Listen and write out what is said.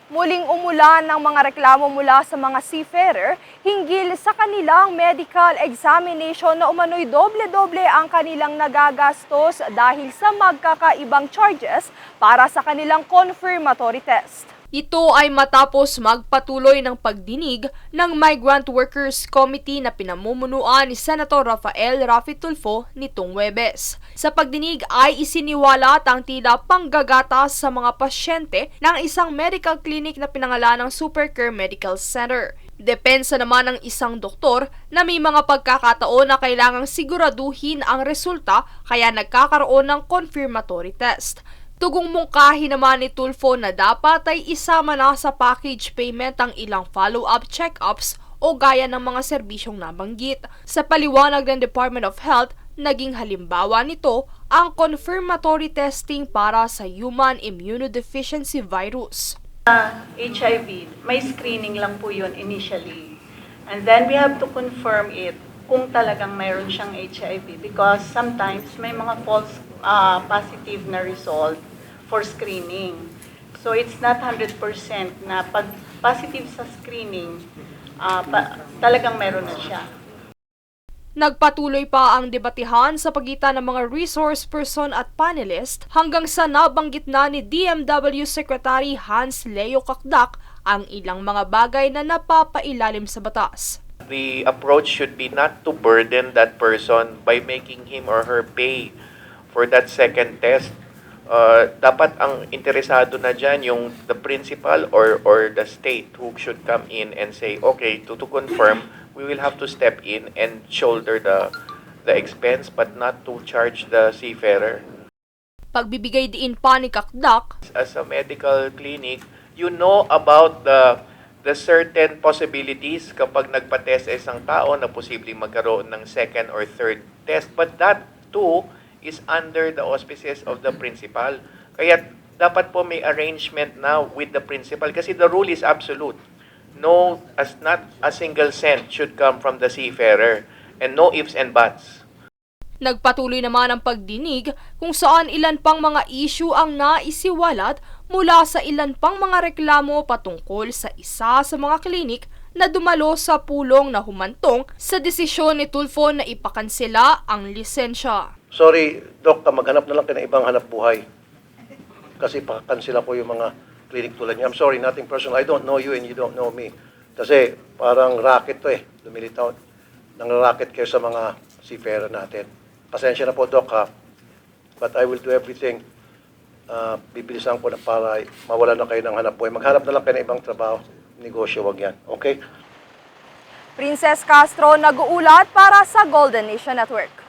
Muling umulan ng mga reklamo mula sa mga seafarer hinggil sa kanilang medical examination na umano'y doble-doble ang kanilang nagagastos dahil sa magkakaibang charges para sa kanilang confirmatory test. Ito ay matapos magpatuloy ng pagdinig ng Migrant Workers Committee na pinamumunuan ni Senator Rafael Raffy Tulfo nitong Huwebes. Sa pagdinig ay isiniwalat ang tila panggagatas sa mga pasyente ng isang medical clinic na pinangalanang Supercare Medical Center. Depensa naman ng isang doktor na may mga pagkakataon na kailangang siguraduhin ang resulta kaya nagkakaroon ng confirmatory test. Tugong mungkahi naman ni Tulfo na dapat ay isama na sa package payment ang ilang follow-up check-ups o gaya ng mga serbisyong nabanggit. Sa paliwanag ng Department of Health, naging halimbawa nito ang confirmatory testing para sa human immunodeficiency virus. HIV, may screening lang po yun initially. And then we have to confirm it kung talagang mayroon siyang HIV because sometimes may mga false positive na result for screening. So it's not 100% na pag positive sa screening, talagang mayroon na siya. Nagpatuloy pa ang debatihan sa pagitan ng mga resource person at panelist hanggang sa nabanggit na ni DMW Secretary Hans Leo Kakdak ang ilang mga bagay na napapailalim sa batas. The approach should be not to burden that person by making him or her pay for that second test. Dapat ang interesado na dyan yung the principal or the state who should come in and say, okay, to confirm, we will have to step in and shoulder the expense but not to charge the seafarer. Pagbibigay diin pa ni Kakdak, as a medical clinic, you know about the certain possibilities kapag nagpa-test isang tao na posibleng magkaroon ng second or third test. But that too is under the auspices of the principal. Kaya dapat po may arrangement now with the principal kasi the rule is absolute. No, as not a single cent should come from the seafarer and no ifs and buts. Nagpatuloy naman ang pagdinig kung saan ilan pang mga issue ang naisiwalat mula sa ilan pang mga reklamo patungkol sa isa sa mga klinik na dumalo sa pulong na humantong sa desisyon ni Tulfo na ipakansela ang lisensya. Sorry, Doc, maghanap na lang kayo ng ibang hanap buhay. Kasi pakakansela ko yung mga clinic tulad niya. I'm sorry, nothing personal. I don't know you and you don't know me. Kasi parang racket to lumilitaw. Nang-racket kayo sa mga seafarer natin. Pasensya na po, Doc, ha. But I will do everything. Bibilisan ko na para mawala na kayo ng hanap buhay. Maghanap na lang kayo ng ibang trabaho. Negosyo, wag yan. Okay? Princess Castro nag-uulat para sa Golden Nation Network.